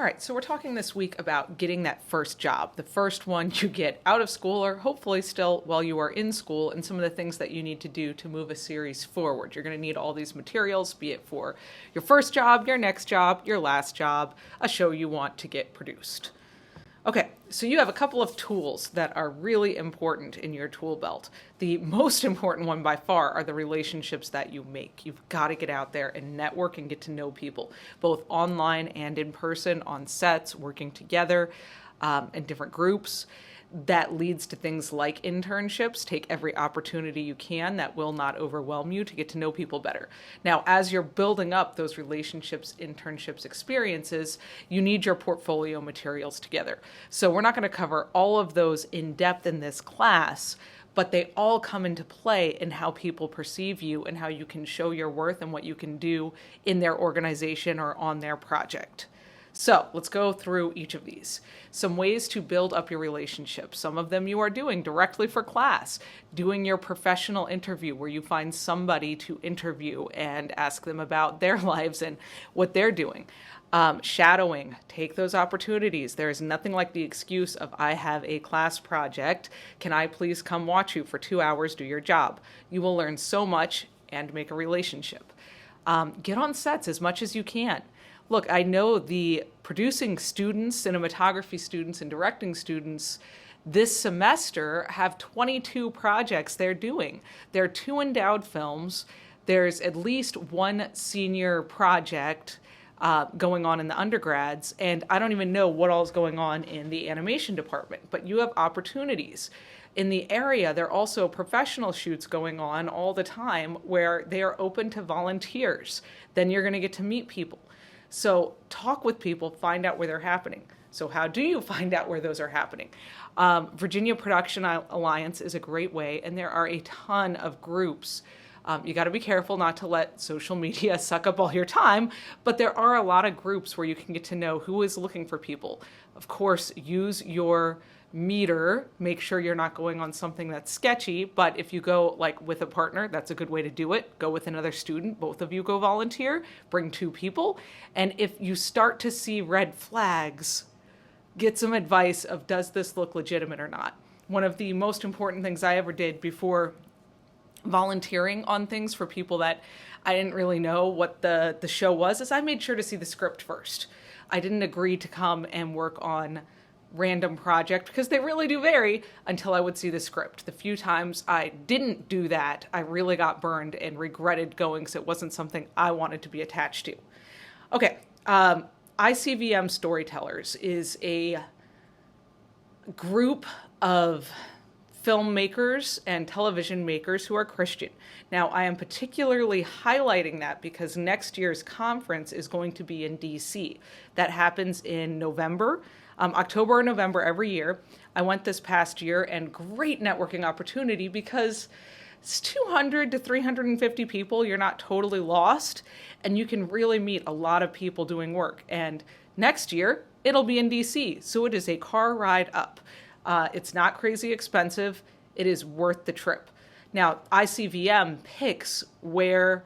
All right, so we're talking this week about getting that first job, the first one you get out of school or hopefully still while you are in school, and some of the things that you need to do to move a series forward. You're going to need all these materials, be it for your first job, your next job, your last job, a show you want to get produced. Okay, so you have a couple of tools that are really important in your tool belt. The most important one by far are the relationships that you make. You've got to get out there and network and get to know people, both online and in person, on sets, working together, in different groups. That leads to things like internships. Take every opportunity you can that will not overwhelm you to get to know people better. Now, as you're building up those relationships, internships, experiences, you need your portfolio materials together. So we're not going to cover all of those in depth in this class, but they all come into play in how people perceive you and how you can show your worth and what you can do in their organization or on their project. So let's go through each of these. Some ways to build up your relationship. Some of them you are doing directly for class, doing your professional interview where you find somebody to interview and ask them about their lives and what they're doing. Shadowing, take those opportunities. There is nothing like the excuse of, I have a class project. Can I please come watch you for 2 hours, do your job? You will learn so much and make a relationship. Get on sets as much as you can. Look, I know the producing students, cinematography students, and directing students this semester have 22 projects they're doing. There are 2 endowed films. There's at least 1 senior project going on in the undergrads, and I don't even know what all is going on in the animation department, but you have opportunities. In the area, there are also professional shoots going on all the time where they are open to volunteers. Then you're going to get to meet people. So talk with people, find out where they're happening. So how do you find out where those are happening? Virginia Production Alliance is a great way, and there are a ton of groups. You got to be careful not to let social media suck up all your time, but there are a lot of groups where you can get to know who is looking for people. Of course, use your meter, make sure you're not going on something that's sketchy, but if you go like with a partner, that's a good way to do it. Go with another student, both of you go volunteer, bring 2 people, and if you start to see red flags, get some advice of, does this look legitimate or not? One of the most important things I ever did before volunteering on things for people that I didn't really know what the show was is I made sure to see the script first. I didn't agree to come and work on random project because they really do vary until I would see the script. The few times I didn't do that, I really got burned and regretted going because it wasn't something I wanted to be attached to. Okay, ICVM Storytellers is a group of filmmakers and television makers who are Christian. Now, I am particularly highlighting that because next year's conference is going to be in DC. That happens in November. October or November every year. I went this past year, and great networking opportunity because it's 200 to 350 people. You're not totally lost, and you can really meet a lot of people doing work. And next year, it'll be in DC, so it is a car ride up. It's not crazy expensive. It is worth the trip. Now, ICVM picks where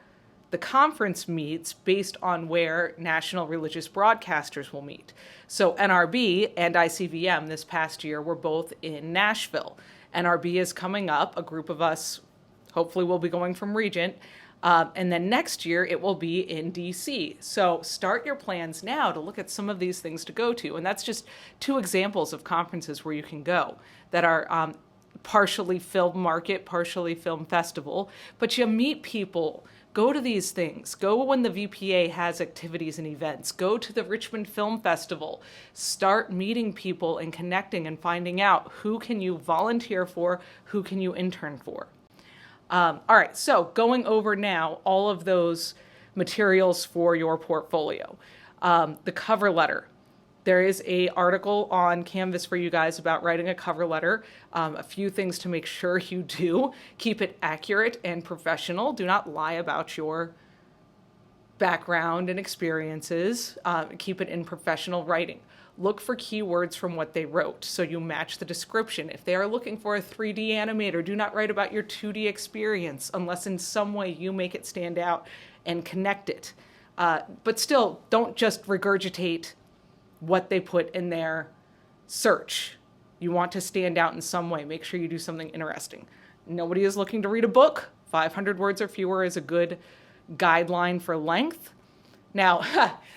the conference meets based on where national religious broadcasters will meet. So NRB and ICVM this past year were both in Nashville. NRB is coming up. A group of us hopefully will be going from Regent. And then next year it will be in DC. So start your plans now to look at some of these things to go to. And that's just 2 examples of conferences where you can go that are partially film market, partially film festival. But you meet people. Go to these things. Go when the VPA has activities and events. Go to the Richmond Film Festival. Start meeting people and connecting and finding out who can you volunteer for, who can you intern for. All right, so going over now all of those materials for your portfolio. The cover letter. There is an article on Canvas for you guys about writing a cover letter. A few things to make sure you do. Keep it accurate and professional. Do not lie about your background and experiences. Keep it in professional writing. Look for keywords from what they wrote so you match the description. If they are looking for a 3D animator, do not write about your 2D experience unless in some way you make it stand out and connect it. But still, don't just regurgitate what they put in their search. You want to stand out in some way. Make sure you do something interesting. Nobody is looking to read a book. 500 words or fewer is a good guideline for length. Now,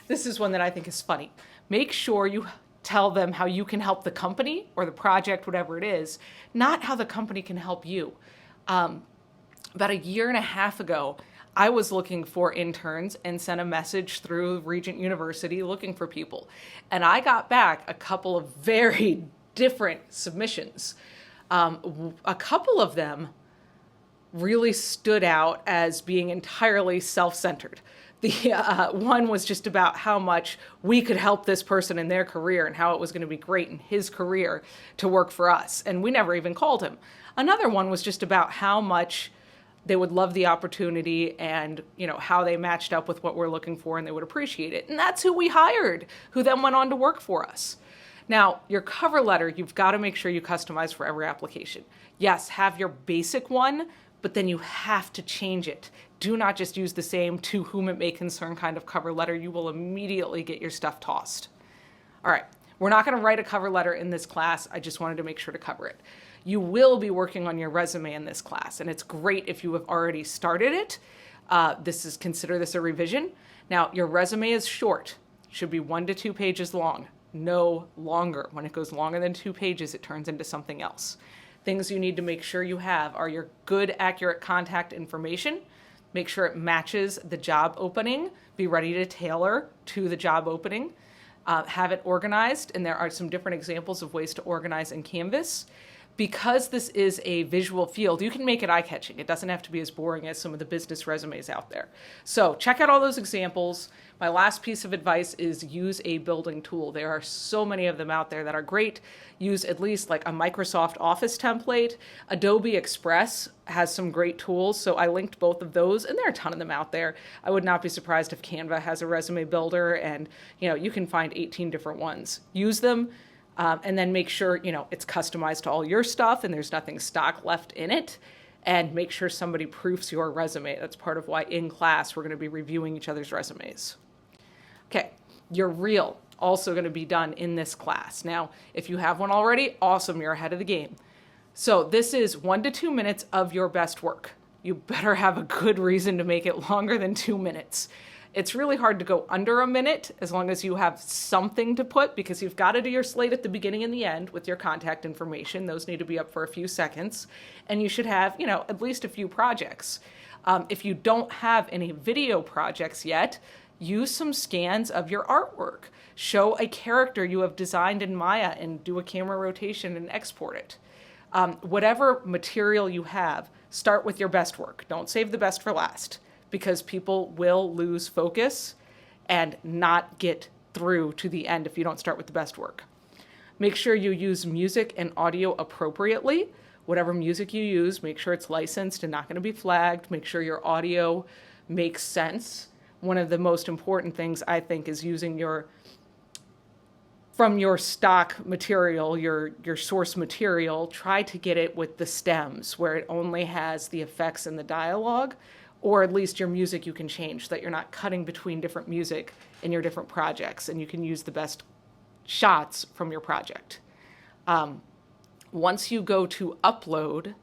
this is one that I think is funny. Make sure you tell them how you can help the company or the project, whatever it is, not how the company can help you. About a year and a half ago, I was looking for interns and sent a message through Regent University looking for people. And I got back a couple of very different submissions. A couple of them really stood out as being entirely self-centered. The one was just about how much we could help this person in their career and how it was going to be great in his career to work for us. And we never even called him. Another one was just about how much they would love the opportunity and, how they matched up with what we're looking for and they would appreciate it. And that's who we hired, who then went on to work for us. Now, your cover letter, you've got to make sure you customize for every application. Yes, have your basic one, but then you have to change it. Do not just use the same to whom it may concern kind of cover letter. You will immediately get your stuff tossed. All right, we're not going to write a cover letter in this class. I just wanted to make sure to cover it. You will be working on your resume in this class, and it's great if you have already started it. Consider this a revision. Now, your resume is short. Should be 1 to 2 pages long. No longer. When it goes longer than 2 pages, it turns into something else. Things you need to make sure you have are your good, accurate contact information. Make sure it matches the job opening. Be ready to tailor to the job opening. Have it organized, and there are some different examples of ways to organize in Canvas. Because this is a visual field, you can make it eye-catching. It doesn't have to be as boring as some of the business resumes out there. So check out all those examples. My last piece of advice is use a building tool. There are so many of them out there that are great. Use at least like a Microsoft Office template. Adobe Express has some great tools, so I linked both of those, and there are a ton of them out there. I would not be surprised if Canva has a resume builder, and you can find 18 different ones. Use them. And then make sure, it's customized to all your stuff and there's nothing stock left in it. And make sure somebody proofs your resume. That's part of why in class we're going to be reviewing each other's resumes. Okay, your reel also going to be done in this class. Now, if you have one already, awesome, you're ahead of the game. So this is 1 to 2 minutes of your best work. You better have a good reason to make it longer than 2 minutes. It's really hard to go under a minute as long as you have something to put, because you've got to do your slate at the beginning and the end with your contact information. Those need to be up for a few seconds. And you should have, at least a few projects. If you don't have any video projects yet, use some scans of your artwork. Show a character you have designed in Maya and do a camera rotation and export it. Whatever material you have, start with your best work. Don't save the best for last, because people will lose focus and not get through to the end if you don't start with the best work. Make sure you use music and audio appropriately. Whatever music you use, make sure it's licensed and not going to be flagged. Make sure your audio makes sense. One of the most important things, I think, is using from your stock material, your source material, try to get it with the stems where it only has the effects and the dialogue. Or at least your music you can change so that you're not cutting between different music in your different projects, and you can use the best shots from your project. Once you go to upload,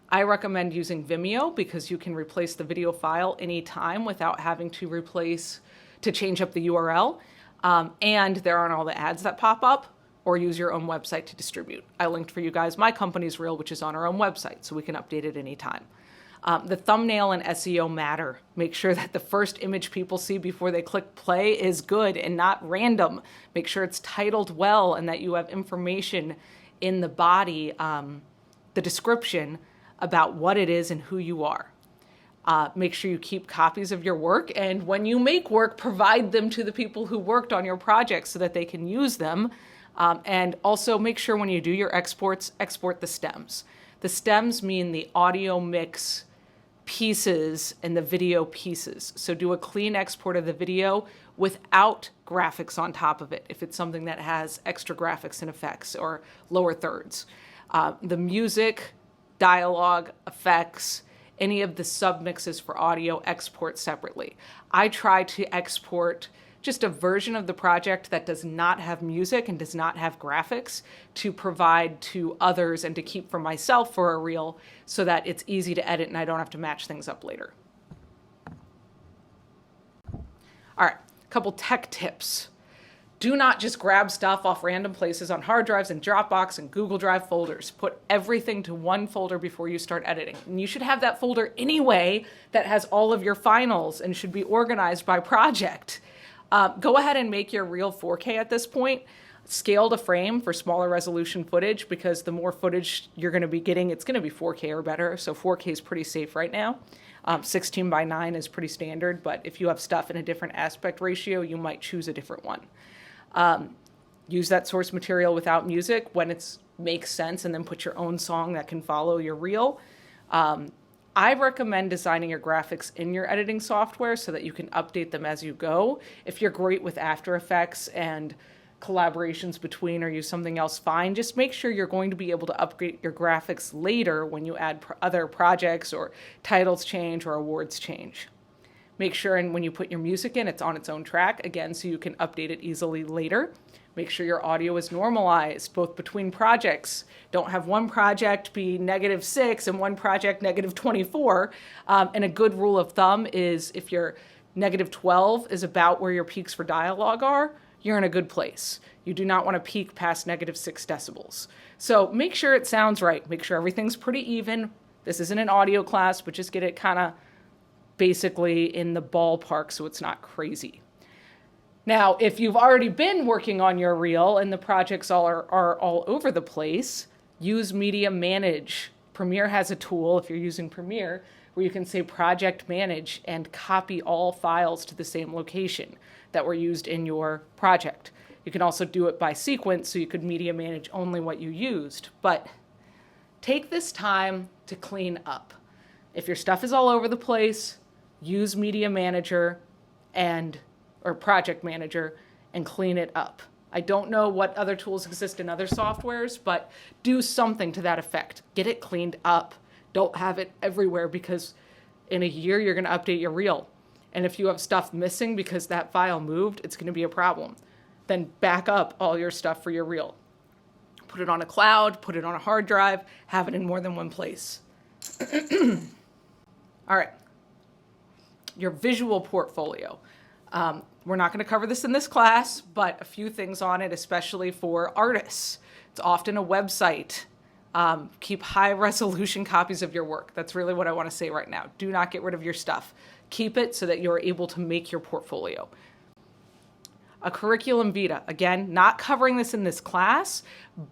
I recommend using Vimeo because you can replace the video file anytime without having to change up the URL. And there aren't all the ads that pop up, or use your own website to distribute. I linked for you guys my company's reel, which is on our own website, so we can update it anytime. The thumbnail and SEO matter. Make sure that the first image people see before they click play is good and not random. Make sure it's titled well and that you have information in the body, the description, about what it is and who you are. Make sure you keep copies of your work, and when you make work, provide them to the people who worked on your project so that they can use them. And also make sure when you do your exports, export the stems. The stems mean the audio mix pieces and the video pieces. So do a clean export of the video without graphics on top of it, if it's something that has extra graphics and effects or lower thirds. The music, dialogue, effects, any of the submixes for audio, export separately. I try to export just a version of the project that does not have music and does not have graphics to provide to others and to keep for myself for a reel so that it's easy to edit and I don't have to match things up later. All right, a couple tech tips. Do not just grab stuff off random places on hard drives and Dropbox and Google Drive folders. Put everything to one folder before you start editing. And you should have that folder anyway that has all of your finals and should be organized by project. Go ahead and make your reel 4K at this point. Scale to frame for smaller resolution footage because the more footage you're going to be getting, it's going to be 4K or better. So 4K is pretty safe right now. 16:9 is pretty standard, but if you have stuff in a different aspect ratio, you might choose a different one. Use that source material without music when it makes sense, and then put your own song that can follow your reel. I recommend designing your graphics in your editing software so that you can update them as you go. If you're great with After Effects and collaborations between or use something else, fine. Just make sure you're going to be able to upgrade your graphics later when you add other projects or titles change or awards change. Make sure and when you put your music in, it's on its own track, again, so you can update it easily later. Make sure your audio is normalized, both between projects. Don't have one project be -6 and one project -24. And a good rule of thumb is if your -12 is about where your peaks for dialogue are, you're in a good place. You do not want to peak past -6 decibels. So make sure it sounds right. Make sure everything's pretty even. This isn't an audio class, but just get it kind of basically in the ballpark so it's not crazy. Now, if you've already been working on your reel and the projects are all over the place, use Media Manage. Premiere has a tool, if you're using Premiere, where you can say Project Manage and copy all files to the same location that were used in your project. You can also do it by sequence, so you could Media Manage only what you used. But take this time to clean up. If your stuff is all over the place, use Media Manager or Project Manager and clean it up. I don't know what other tools exist in other softwares, but do something to that effect. Get it cleaned up. Don't have it everywhere because in a year you're going to update your reel. And if you have stuff missing because that file moved, it's going to be a problem. Then back up all your stuff for your reel. Put it on a cloud, put it on a hard drive, have it in more than one place. All right. Your visual portfolio. We're not going to cover this in this class, but a few things on it, especially for artists. It's often a website. Keep high resolution copies of your work. That's really what I want to say right now. Do not get rid of your stuff. Keep it so that you're able to make your portfolio. A curriculum vitae. Again, not covering this in this class,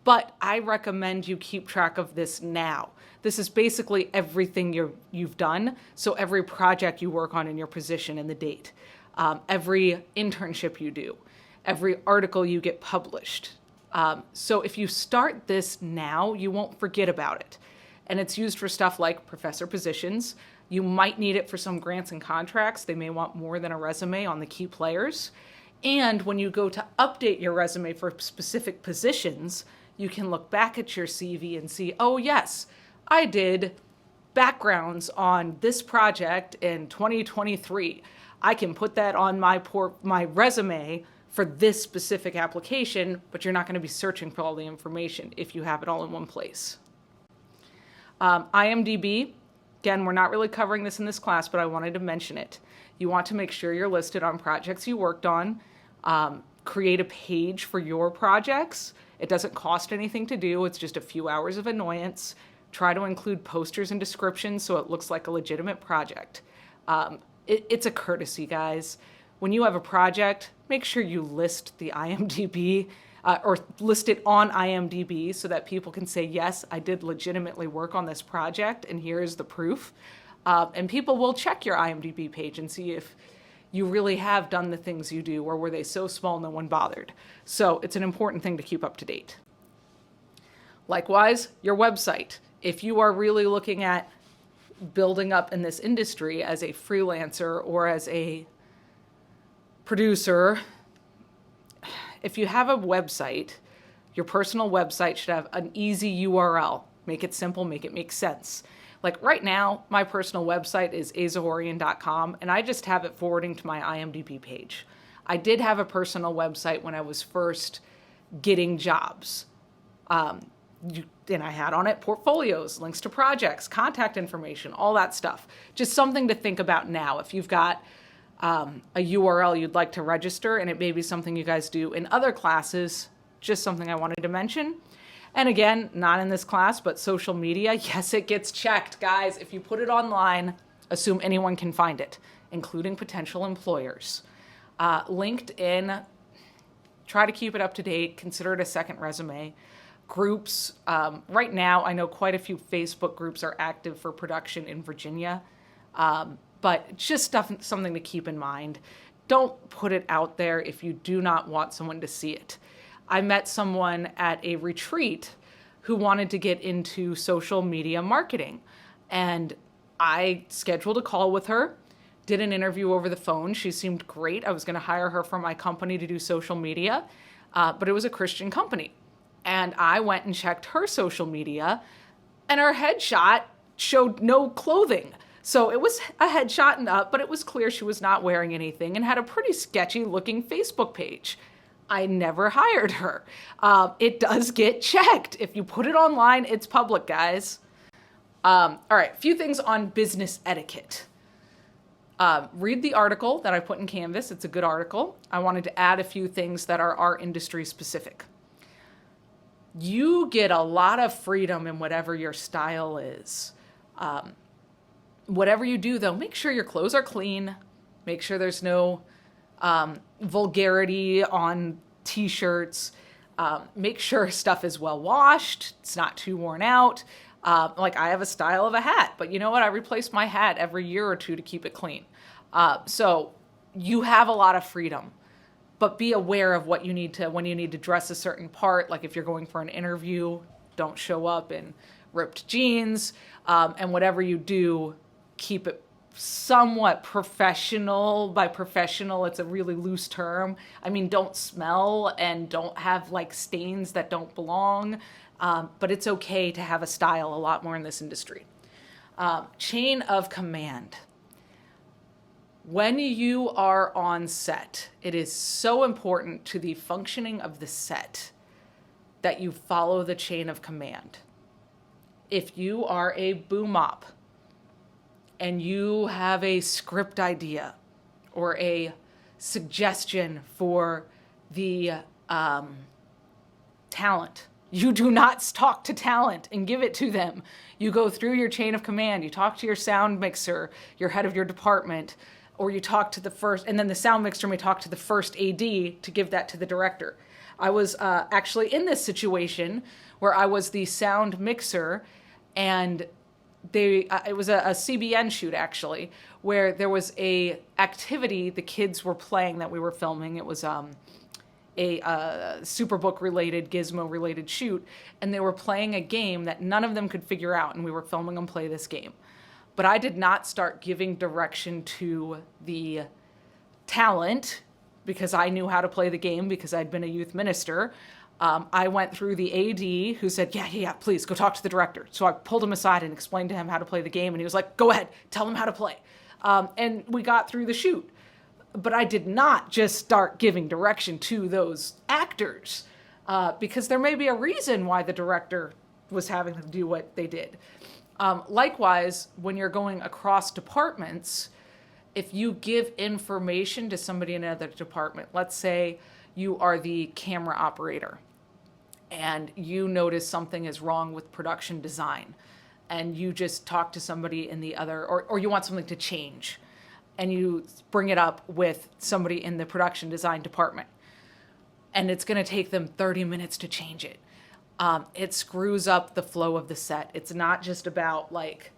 but I recommend you keep track of this now. This is basically everything you've done, so every project you work on in your position and the date. Every internship you do, every article you get published. So if you start this now, you won't forget about it. And it's used for stuff like professor positions. You might need it for some grants and contracts. They may want more than a resume on the key players. And when you go to update your resume for specific positions, you can look back at your CV and see, oh yes, I did backgrounds on this project in 2023. I can put that on my resume for this specific application, but you're not going to be searching for all the information if you have it all in one place. IMDb, again, we're not really covering this in this class, but I wanted to mention it. You want to make sure you're listed on projects you worked on. Create a page for your projects. It doesn't cost anything to do. It's just a few hours of annoyance. Try to include posters and descriptions so it looks like a legitimate project. It's a courtesy, guys. When you have a project, make sure you list the IMDb or list it on IMDb so that people can say, yes, I did legitimately work on this project and here is the proof. And people will check your IMDb page and see if you really have done the things you do or were they so small no one bothered. So it's an important thing to keep up to date. Likewise, your website. If you are really looking at building up in this industry as a freelancer or as a producer, if you have a website, your personal website should have an easy URL. Make it simple, make it make sense. Like right now, my personal website is azahorian.com, and I just have it forwarding to my IMDb page. I did have a personal website when I was first getting jobs. And I had on it portfolios, links to projects, contact information, all that stuff. Just something to think about now. If you've got a URL you'd like to register, and it may be something you guys do in other classes, just something I wanted to mention. And again, not in this class, but social media, yes, it gets checked, guys. If you put it online, assume anyone can find it, including potential employers. LinkedIn, try to keep it up to date, consider it a second resume. Groups, right now, I know quite a few Facebook groups are active for production in Virginia, but just something to keep in mind. Don't put it out there if you do not want someone to see it. I met someone at a retreat who wanted to get into social media marketing, and I scheduled a call with her, did an interview over the phone. She seemed great. I was going to hire her for my company to do social media, but it was a Christian company. And I went and checked her social media, and her headshot showed no clothing. So it was a headshot and up, but it was clear she was not wearing anything and had a pretty sketchy looking Facebook page. I never hired her. It does get checked. If you put it online, it's public, guys. All right, a few things on business etiquette. Read the article that I put in Canvas. It's a good article. I wanted to add a few things that are our industry specific. You get a lot of freedom in whatever your style is. Whatever you do, though, make sure your clothes are clean. Make sure there's no vulgarity on t-shirts. Make sure stuff is well washed. It's not too worn out. Like I have a style of a hat, but you know what? I replace my hat every year or two to keep it clean. So you have a lot of freedom. But be aware of what you need to, when you need to dress a certain part, like if you're going for an interview, don't show up in ripped jeans, and whatever you do, keep it somewhat professional. By professional, it's a really loose term. I mean, don't smell and don't have like stains that don't belong, but it's okay to have a style a lot more in this industry. Chain of command. When you are on set, it is so important to the functioning of the set that you follow the chain of command. If you are a boom op and you have a script idea or a suggestion for the talent, you do not talk to talent and give it to them. You go through your chain of command. You talk to your sound mixer, your head of your department, or you talk to the first, and then the sound mixer may talk to the first AD to give that to the director. I was actually in this situation where I was the sound mixer, and it was a CBN shoot actually, where there was a activity the kids were playing that we were filming. It was a Superbook related, Gizmo related shoot, and they were playing a game that none of them could figure out, and we were filming them play this game. But I did not start giving direction to the talent because I knew how to play the game because I'd been a youth minister. I went through the AD who said, yeah, please go talk to the director. So I pulled him aside and explained to him how to play the game. And he was like, go ahead, tell him how to play. And we got through the shoot. But I did not just start giving direction to those actors because there may be a reason why the director was having them do what they did. Likewise, when you're going across departments, if you give information to somebody in another department, let's say you are the camera operator and you notice something is wrong with production design and you just talk to somebody in the other, or you want something to change and you bring it up with somebody in the production design department and it's going to take them 30 minutes to change it. It screws up the flow of the set. It's not just about like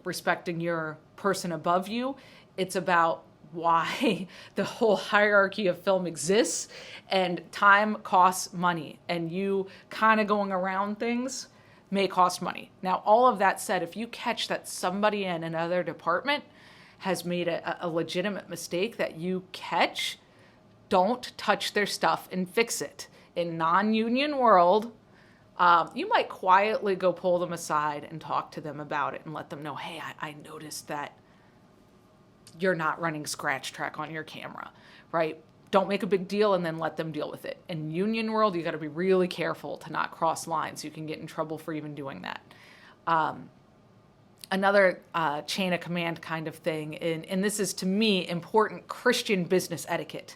respecting your person above you. It's about why the whole hierarchy of film exists, and time costs money, and you kind of going around things may cost money. Now, all of that said, if you catch that somebody in another department has made a legitimate mistake that you catch, don't touch their stuff and fix it. In non-union world, you might quietly go pull them aside and talk to them about it and let them know, hey, I noticed that you're not running scratch track on your camera, right? don't make a big deal and then let them deal with it. In union world, you got to be really careful to not cross lines. You can get in trouble for even doing that. Another chain of command kind of thing, and this is to me important Christian business etiquette.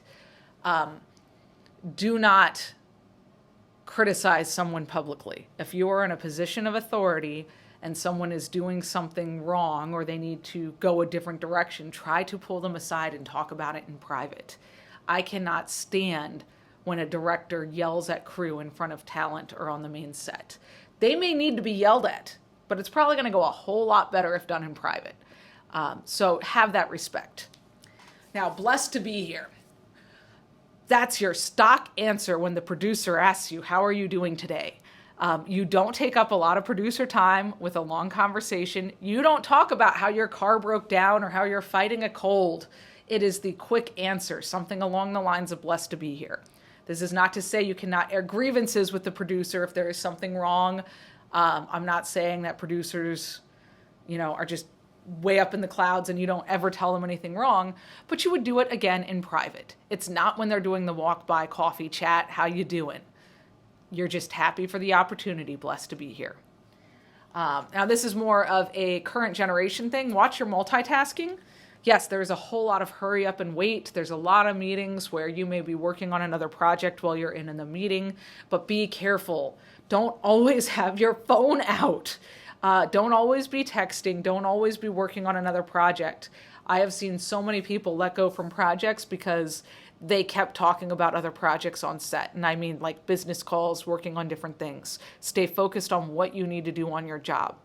Do not criticize someone publicly. If you are in a position of authority and someone is doing something wrong or they need to go a different direction, try to pull them aside and talk about it in private. I cannot stand when a director yells at crew in front of talent or on the main set. They may need to be yelled at, but it's probably going to go a whole lot better if done in private. So have that respect. Now, blessed to be here. That's your stock answer when the producer asks you, how are you doing today? You don't take up a lot of producer time with a long conversation. You don't talk about how your car broke down or how you're fighting a cold. It is the quick answer, something along the lines of blessed to be here. This is not to say you cannot air grievances with the producer if there is something wrong. I'm not saying that producers, are just way up in the clouds and you don't ever tell them anything wrong, but you would do it again in private. It's not when they're doing the walk by coffee chat, how you doing? You're just happy for the opportunity, blessed to be here. Now this is more of a current generation thing. Watch your multitasking. Yes, there's a whole lot of hurry up and wait. There's a lot of meetings where you may be working on another project while you're in the meeting, but be careful. Don't always have your phone out. Don't always be texting. Don't always be working on another project. I have seen so many people let go from projects because they kept talking about other projects on set. And I mean like business calls, working on different things. Stay focused on what you need to do on your job.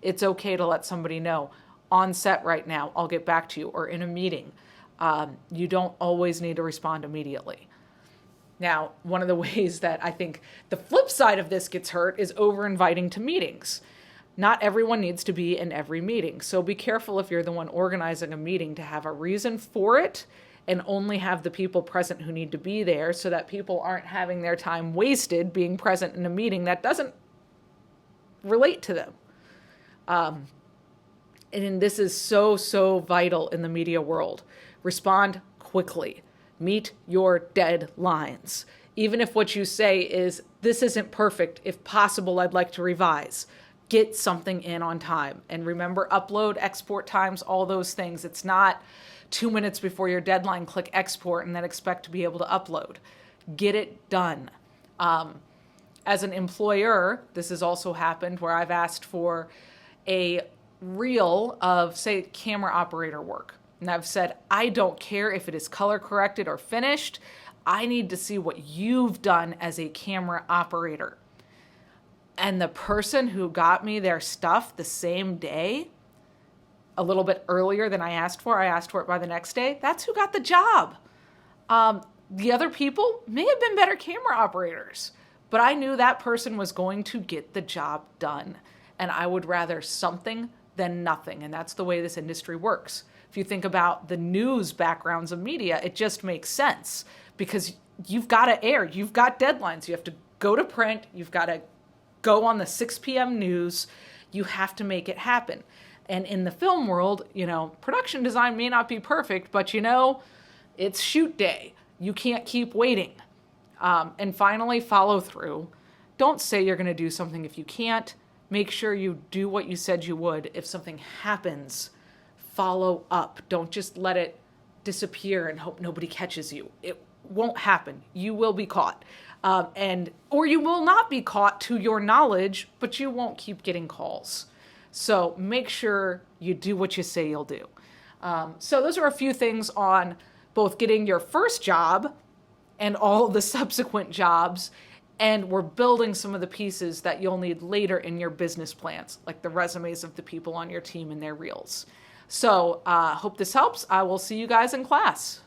It's okay to let somebody know, on set right now, I'll get back to you, or in a meeting. You don't always need to respond immediately. Now, one of the ways that I think the flip side of this gets hurt is over-inviting to meetings. Not everyone needs to be in every meeting, so be careful if you're the one organizing a meeting to have a reason for it and only have the people present who need to be there so that people aren't having their time wasted being present in a meeting that doesn't relate to them. And this is so, so vital in the media world. Respond quickly. Meet your deadlines. Even if what you say is, this isn't perfect, if possible, I'd like to revise. Get something in on time. And remember, upload, export times, all those things. It's not 2 minutes before your deadline, click export, and then expect to be able to upload. Get it done. As an employer, this has also happened where I've asked for a reel of, say, camera operator work. And I've said, I don't care if it is color corrected or finished. I need to see what you've done as a camera operator. And the person who got me their stuff the same day, a little bit earlier than I asked for it by the next day, that's who got the job. The other people may have been better camera operators, but I knew that person was going to get the job done. And I would rather something than nothing. And that's the way this industry works. If you think about the news backgrounds of media, it just makes sense because you've got to air, you've got deadlines, you have to go to print, you've got to go on the 6 p.m. news, you have to make it happen. And in the film world, production design may not be perfect, but it's shoot day. You can't keep waiting. And finally, follow through. Don't say you're going to do something if you can't. Make sure you do what you said you would. If something happens, follow up. Don't just let it disappear and hope nobody catches you. It won't happen. You will be caught. Or you will not be caught to your knowledge, but you won't keep getting calls. So make sure you do what you say you'll do. So those are a few things on both getting your first job and all the subsequent jobs. And we're building some of the pieces that you'll need later in your business plans, like the resumes of the people on your team and their reels. So hope this helps. I will see you guys in class.